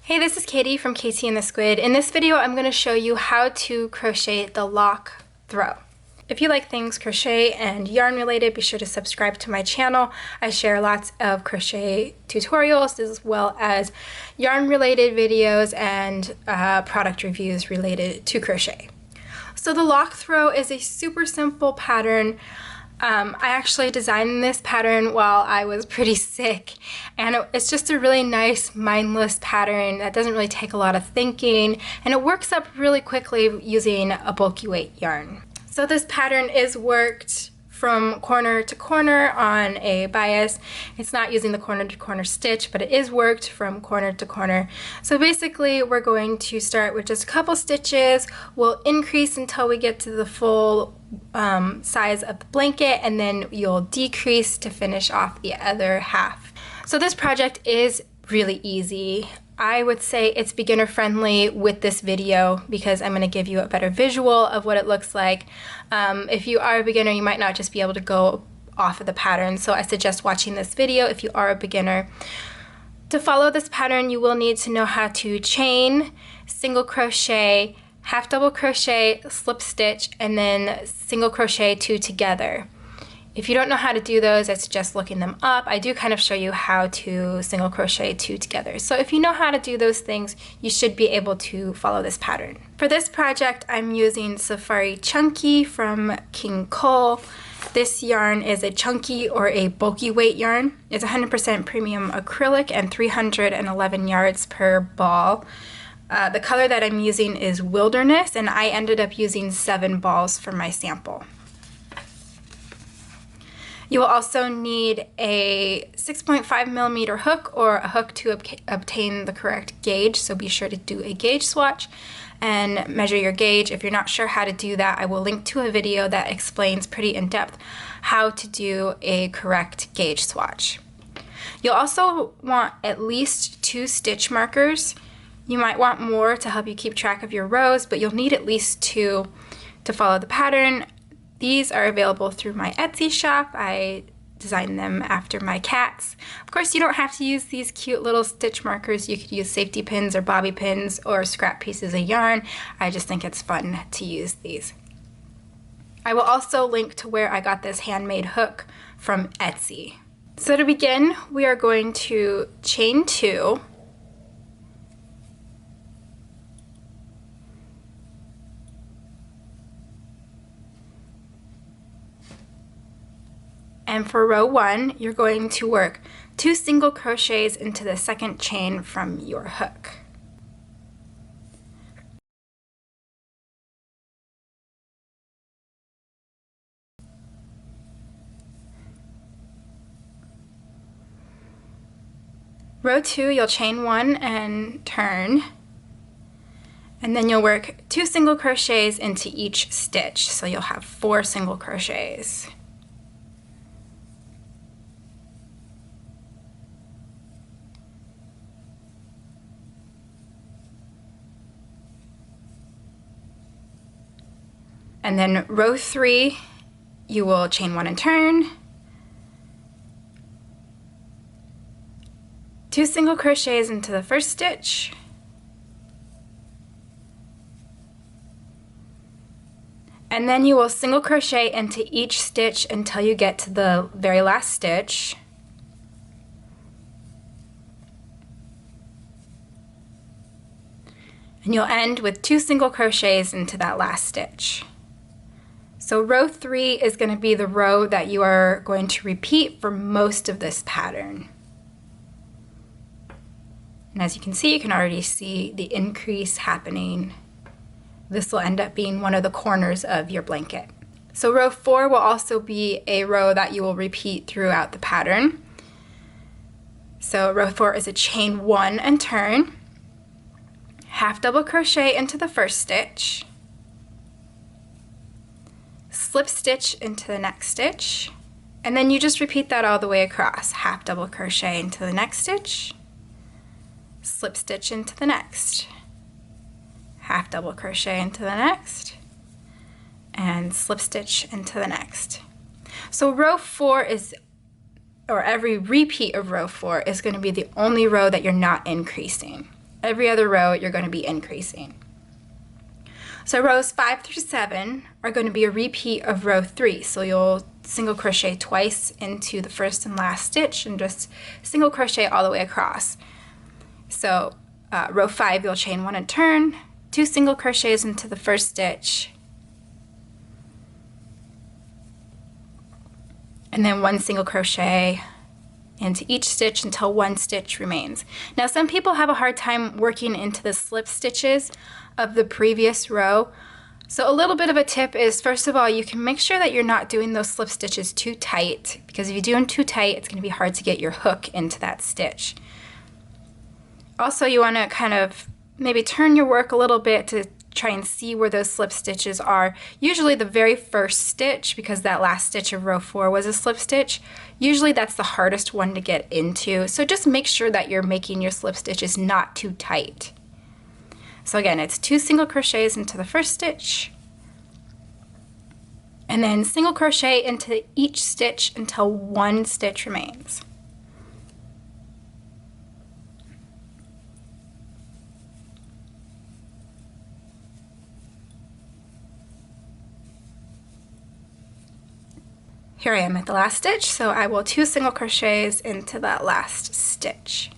Hey, this is Katie from Katie and the Squid. In this video, I'm going to show you how to crochet the Locke Throw. If you like things crochet and yarn related, be sure to subscribe to my channel. I share lots of crochet tutorials as well as yarn related videos and product reviews related to crochet. So the Locke Throw is a super simple pattern. I actually designed this pattern while I was pretty sick, and it's just a really nice mindless pattern that doesn't really take a lot of thinking, and it works up really quickly using a bulky weight yarn. So this pattern is worked from corner to corner on a bias. It's not using the corner to corner stitch, but it is worked from corner to corner. So basically we're going to start with just a couple stitches. We'll increase until we get to the full size of the blanket, and then you'll decrease to finish off the other half. So this project is really easy. I would say it's beginner friendly with this video because I'm going to give you a better visual of what it looks like. If you are a beginner, you might not just be able to go off of the pattern, so I suggest watching this video if you are a beginner. To follow this pattern, you will need to know how to chain, single crochet, half double crochet, slip stitch, and then single crochet two together. If you don't know how to do those, I suggest looking them up. I do kind of show you how to single crochet two together. So if you know how to do those things, you should be able to follow this pattern. For this project, I'm using Safari Chunky from King Cole. This yarn is a chunky or a bulky weight yarn. It's 100% premium acrylic and 311 yards per ball. The color that I'm using is Wilderness, and I ended up using 7 balls for my sample. You will also need a 6.5mm hook or a hook to obtain the correct gauge, so be sure to do a gauge swatch and measure your gauge. If you're not sure how to do that, I will link to a video that explains pretty in depth how to do a correct gauge swatch. You'll also want at least 2 stitch markers. You might want more to help you keep track of your rows, but you'll need at least 2 to follow the pattern. These are available through my Etsy shop. I designed them after my cats. Of course, you don't have to use these cute little stitch markers. You could use safety pins or bobby pins or scrap pieces of yarn. I just think it's fun to use these. I will also link to where I got this handmade hook from Etsy. So to begin, we are going to chain 2. And for row 1, you're going to work 2 single crochets into the second chain from your hook. Row 2, you'll chain 1 and turn, and then you'll work 2 single crochets into each stitch, so you'll have 4 single crochets. And then row 3, you will chain 1 and turn, 2 single crochets into the first stitch, and then you will single crochet into each stitch until you get to the very last stitch. And you'll end with 2 single crochets into that last stitch. So row 3 is going to be the row that you are going to repeat for most of this pattern. And as you can see, you can already see the increase happening. This will end up being one of the corners of your blanket. So row 4 will also be a row that you will repeat throughout the pattern. So row 4 is a chain 1 and turn, half double crochet into the first stitch, slip stitch into the next stitch, and then you just repeat that all the way across. Half double crochet into the next stitch, slip stitch into the next, half double crochet into the next, and slip stitch into the next. So row 4 is, or every repeat of row 4 is going to be the only row that you're not increasing. Every other row you're going to be increasing. So rows 5 through 7 are going to be a repeat of row 3. So you'll single crochet twice into the first and last stitch and just single crochet all the way across. So row 5 you'll chain 1 and turn, 2 single crochets into the first stitch, and then 1 single crochet into each stitch until 1 stitch remains. Now some people have a hard time working into the slip stitches of the previous row. So a little bit of a tip is, first of all, you can make sure that you're not doing those slip stitches too tight, because if you do them too tight, it's going to be hard to get your hook into that stitch. Also, you want to kind of maybe turn your work a little bit to try and see where those slip stitches are. Usually the very first stitch, because that last stitch of row 4 was a slip stitch, usually that's the hardest one to get into. So just make sure that you're making your slip stitches not too tight. So again, it's 2 single crochets into the first stitch, and then single crochet into each stitch until 1 stitch remains. Here I am at the last stitch, so I will 2 single crochets into that last stitch.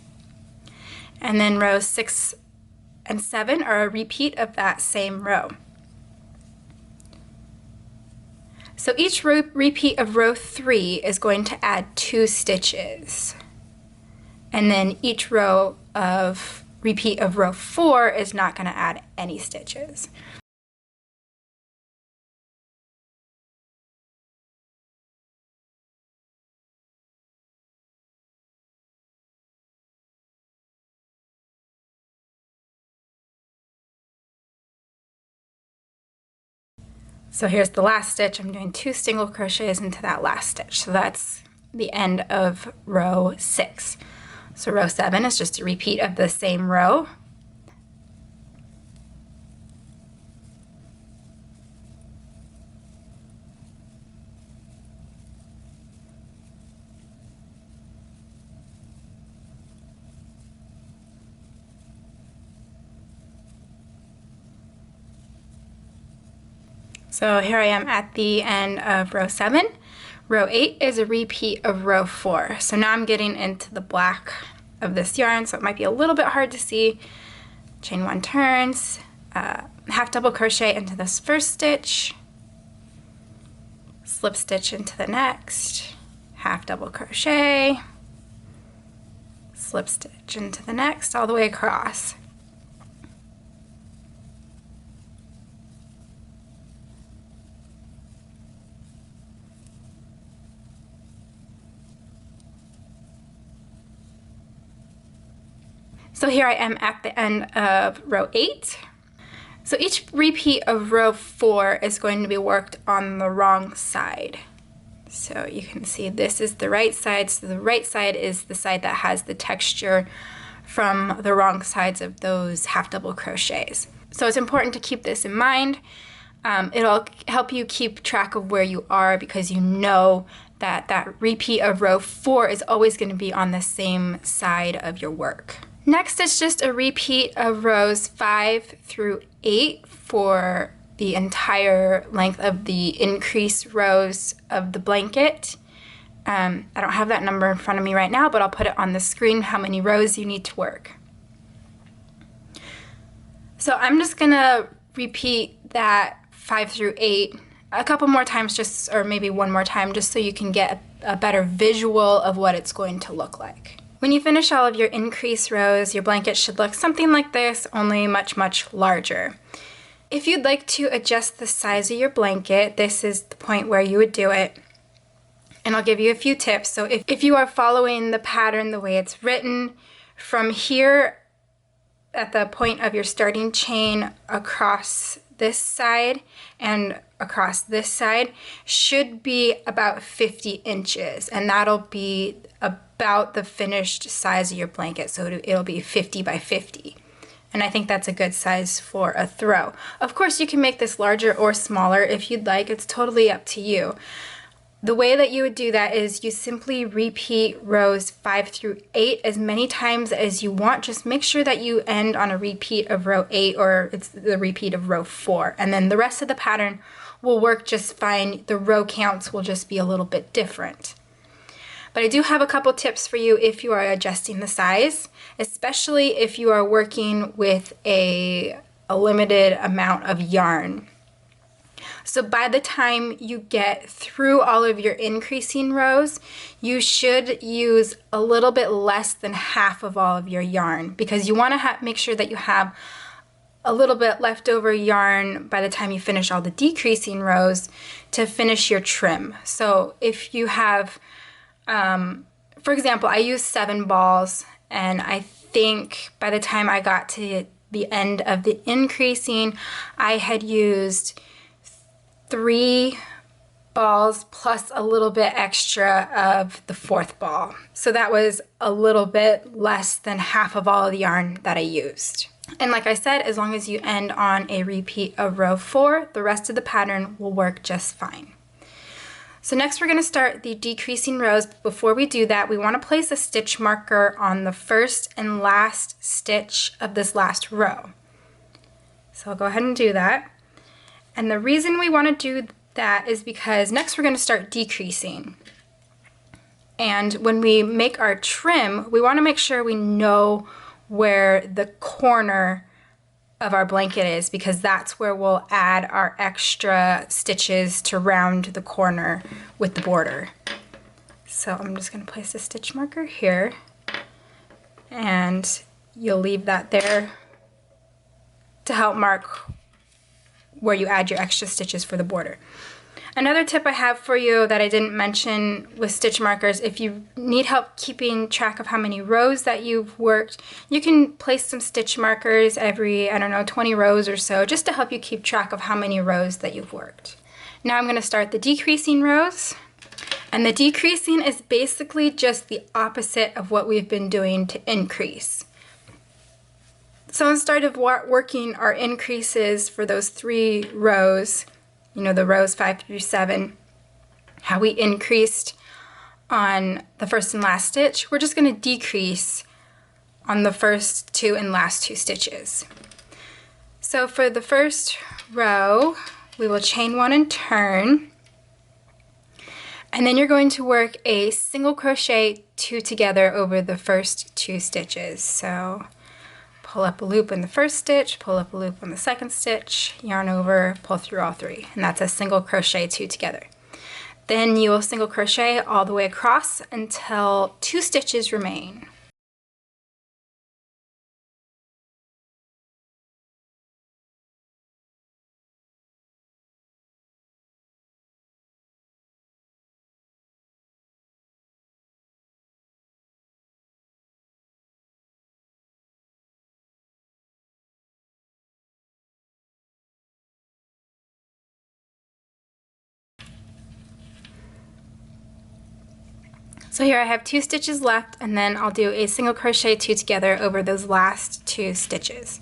And then rows 6 and 7 are a repeat of that same row. So each repeat of row 3 is going to add 2 stitches. And then each repeat of row 4 is not going to add any stitches. So here's the last stitch. I'm doing 2 single crochets into that last stitch. So that's the end of row 6. So row 7 is just a repeat of the same row. So here I am at the end of row 7. Row 8 is a repeat of row 4. So now I'm getting into the black of this yarn, so it might be a little bit hard to see. Chain 1 turns, half double crochet into this first stitch, slip stitch into the next, half double crochet, slip stitch into the next, all the way across. So here I am at the end of row 8. So each repeat of row 4 is going to be worked on the wrong side. So you can see this is the right side. So the right side is the side that has the texture from the wrong sides of those half double crochets. So it's important to keep this in mind. It'll help you keep track of where you are, because you know that that repeat of row 4 is always going to be on the same side of your work. Next is just a repeat of rows 5 through 8 for the entire length of the increase rows of the blanket. I don't have that number in front of me right now, but I'll put it on the screen how many rows you need to work. So I'm just gonna repeat that 5 through 8 a couple more times, or maybe one more time, just so you can get a better visual of what it's going to look like. When you finish all of your increase rows, your blanket should look something like this, only much, much larger. If you'd like to adjust the size of your blanket, this is the point where you would do it. And I'll give you a few tips. So if you are following the pattern the way it's written, from here at the point of your starting chain across this side and across this side should be about 50 inches, and that'll be about the finished size of your blanket. So it'll be 50 by 50. And I think that's a good size for a throw. Of course, you can make this larger or smaller if you'd like. It's totally up to you. The way that you would do that is you simply repeat rows 5 through 8 as many times as you want. Just make sure that you end on a repeat of row 8 or it's the repeat of row 4. And then the rest of the pattern will work just fine. The row counts will just be a little bit different. But I do have a couple tips for you if you are adjusting the size, especially if you are working with a limited amount of yarn. So by the time you get through all of your increasing rows, you should use a little bit less than half of all of your yarn, because you want to make sure that you have a little bit leftover yarn by the time you finish all the decreasing rows to finish your trim. So if you have, for example, I used 7 balls, and I think by the time I got to the end of the increasing, I had used 3 balls plus a little bit extra of the 4th ball. So that was a little bit less than half of all of the yarn that I used. And like I said, as long as you end on a repeat of row 4, the rest of the pattern will work just fine. So next we're going to start the decreasing rows. Before we do that, we want to place a stitch marker on the first and last stitch of this last row. So I'll go ahead and do that. And the reason we want to do that is because next we're going to start decreasing. And when we make our trim, we want to make sure we know where the corner of our blanket is, because that's where we'll add our extra stitches to round the corner with the border. So I'm just going to place a stitch marker here, and you'll leave that there to help mark where you add your extra stitches for the border. Another tip I have for you that I didn't mention with stitch markers, if you need help keeping track of how many rows that you've worked, you can place some stitch markers every, I don't know, 20 rows or so, just to help you keep track of how many rows that you've worked. Now I'm going to start the decreasing rows. And the decreasing is basically just the opposite of what we've been doing to increase. So instead of working our increases for those 3 rows, you know, the rows 5 through 7, how we increased on the first and last stitch, we're just going to decrease on the first 2 and last 2 stitches. So for the first row, we will chain 1 and turn, and then you're going to work a single crochet 2 together over the first 2 stitches. So pull up a loop in the first stitch, pull up a loop on the second stitch, yarn over, pull through all 3, and that's a single crochet 2 together. Then you will single crochet all the way across until 2 stitches remain. So here I have 2 stitches left, and then I'll do a single crochet 2 together over those last 2 stitches.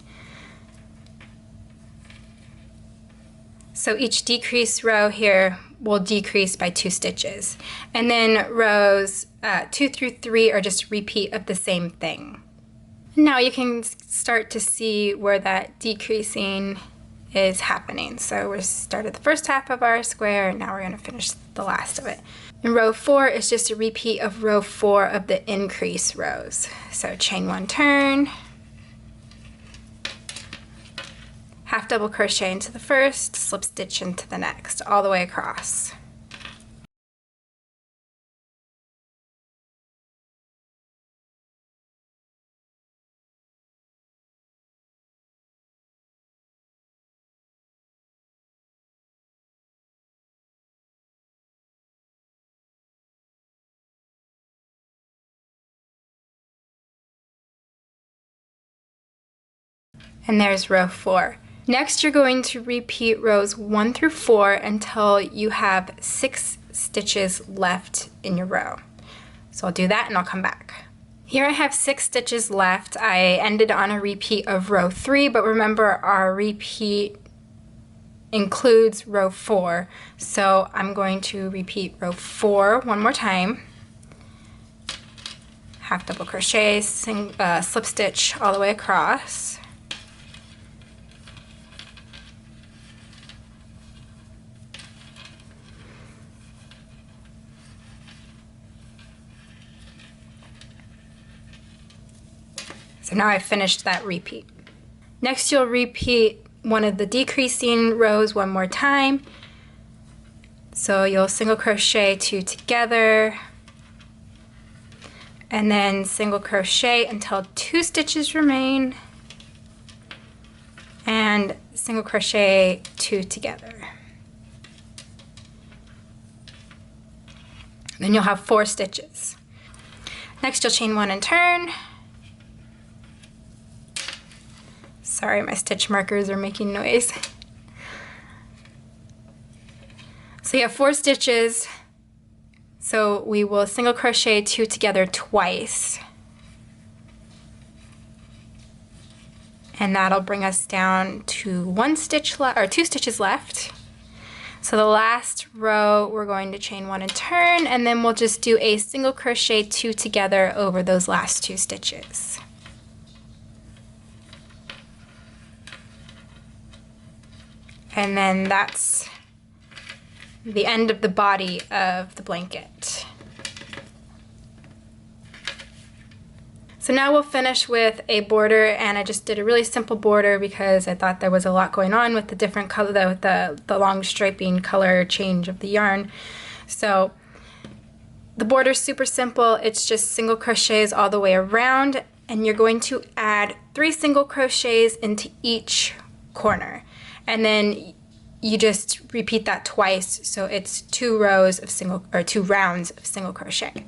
So each decrease row here will decrease by 2 stitches. And then rows 2 through 3 are just a repeat of the same thing. Now you can start to see where that decreasing is happening. So we started the first half of our square, and now we're going to finish the last of it. And row 4 is just a repeat of row 4 of the increase rows. So chain 1, turn, half double crochet into the first, slip stitch into the next, all the way across. And there's row 4. Next, you're going to repeat rows 1 through 4 until you have 6 stitches left in your row. So I'll do that and I'll come back. Here I have 6 stitches left. I ended on a repeat of row 3, but remember our repeat includes row 4. So I'm going to repeat row 4 one more time. Half double crochet, slip stitch all the way across. So now I've finished that repeat. Next you'll repeat one of the decreasing rows one more time. So you'll single crochet 2 together, and then single crochet until 2 stitches remain, and single crochet 2 together. Then you'll have 4 stitches. Next you'll chain 1 and turn. Sorry, my stitch markers are making noise. So you have 4 stitches. So we will single crochet 2 together twice. And that'll bring us down to 1 stitch left, or 2 stitches left. So the last row we're going to chain 1 and turn, and then we'll just do a single crochet 2 together over those last 2 stitches. And then that's the end of the body of the blanket. So now we'll finish with a border, and I just did a really simple border because I thought there was a lot going on with the different color, the long striping color change of the yarn. So the border's super simple. It's just single crochets all the way around, and you're going to add 3 single crochets into each corner. And then you just repeat that twice, so it's 2 rows of two rounds of single crochet.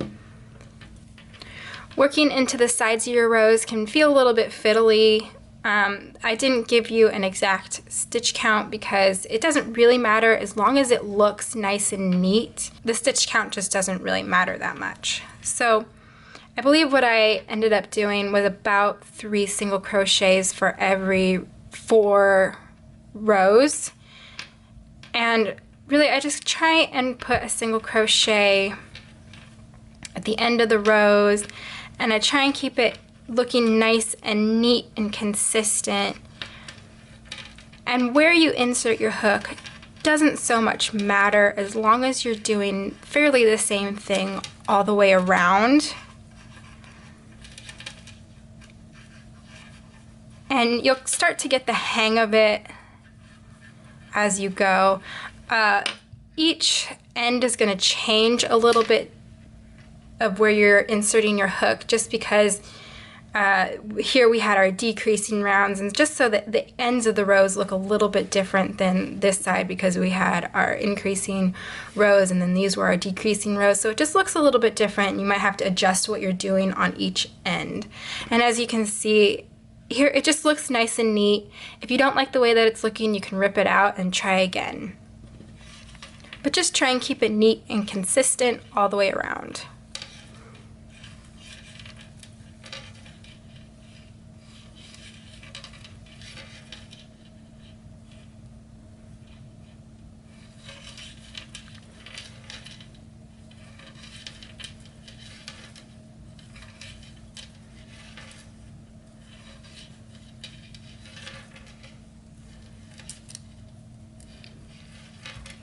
Working into the sides of your rows can feel a little bit fiddly. I didn't give you an exact stitch count because it doesn't really matter as long as it looks nice and neat. The stitch count just doesn't really matter that much. So I believe what I ended up doing was about 3 single crochets for every 4 rows. And really I just try and put a single crochet at the end of the rows, and I try and keep it looking nice and neat and consistent. And where you insert your hook doesn't so much matter as long as you're doing fairly the same thing all the way around. And you'll start to get the hang of it as you go. Each end is going to change a little bit of where you're inserting your hook, just because here we had our decreasing rounds, and just so that the ends of the rows look a little bit different than this side, because we had our increasing rows and then these were our decreasing rows, so it just looks a little bit different. You might have to adjust what you're doing on each end. And as you can see here, it just looks nice and neat. If you don't like the way that it's looking, you can rip it out and try again. But just try and keep it neat and consistent all the way around.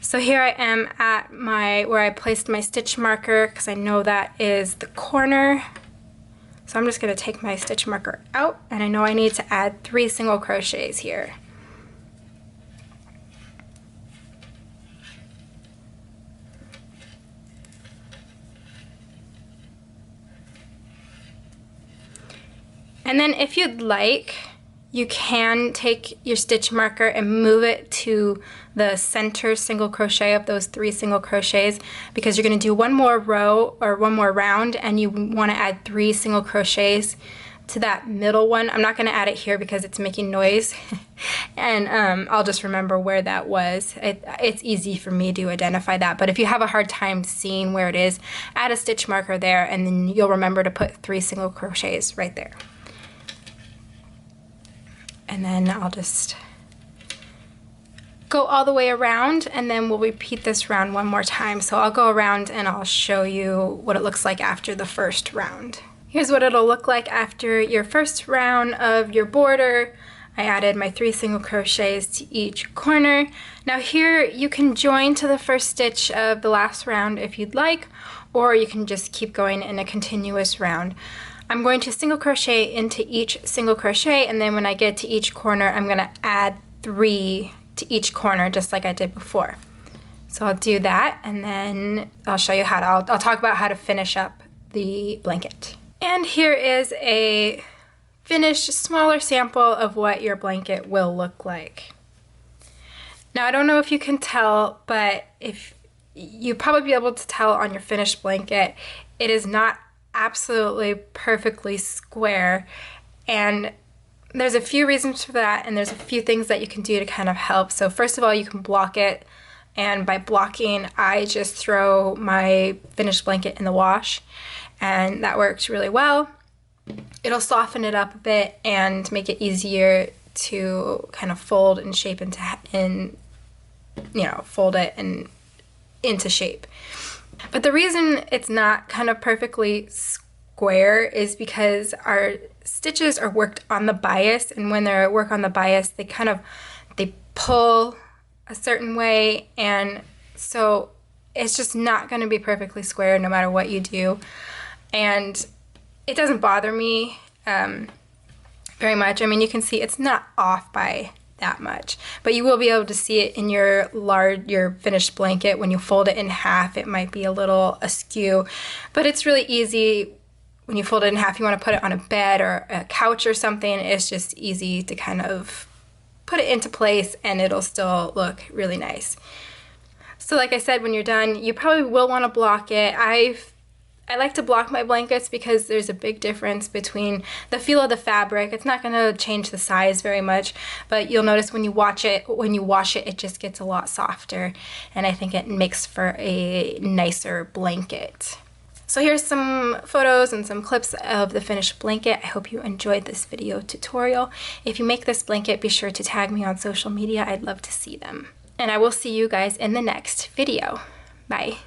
So here I am at where I placed my stitch marker, because I know that is the corner. So I'm just going to take my stitch marker out, and I know I need to add 3 single crochets here. And then if you'd like, you can take your stitch marker and move it to the center single crochet of those 3 single crochets, because you're going to do one more row or one more round, and you want to add 3 single crochets to that middle one. I'm not going to add it here because it's making noise and I'll just remember where that was. It's easy for me to identify that, but if you have a hard time seeing where it is, add a stitch marker there, and then you'll remember to put 3 single crochets right there. And then I'll just go all the way around, and then we'll repeat this round one more time. So I'll go around and I'll show you what it looks like after the first round. Here's what it'll look like after your first round of your border. I added my 3 single crochets to each corner. Now here you can join to the first stitch of the last round if you'd like, or you can just keep going in a continuous round. I'm going to single crochet into each single crochet, and then when I get to each corner, I'm going to add 3 to each corner just like I did before. So I'll do that, and then I'll show you how to, I'll talk about how to finish up the blanket. And here is a finished smaller sample of what your blanket will look like. Now I don't know if you can tell, but if you probably be able to tell on your finished blanket, it is not absolutely perfectly square, and there's a few reasons for that, and there's a few things that you can do to kind of help. So first of all, you can block it, and by blocking I just throw my finished blanket in the wash, and that works really well. It'll soften it up a bit and make it easier to kind of fold and shape fold it and into shape. But the reason it's not kind of perfectly square is because our stitches are worked on the bias, and when they're worked on the bias, they pull a certain way, and so it's just not going to be perfectly square no matter what you do. And it doesn't bother me very much. I mean, you can see it's not off by that much, but you will be able to see it in your finished blanket. When you fold it in half, it might be a little askew, but it's really easy. When you fold it in half, you want to put it on a bed or a couch or something. It's just easy to kind of put it into place, and it'll still look really nice. So like I said, when you're done, you probably will want to block it. I like to block my blankets because there's a big difference between the feel of the fabric. It's not going to change the size very much, but you'll notice when you wash it, it just gets a lot softer, and I think it makes for a nicer blanket. So here's some photos and some clips of the finished blanket. I hope you enjoyed this video tutorial. If you make this blanket, be sure to tag me on social media. I'd love to see them. And I will see you guys in the next video. Bye.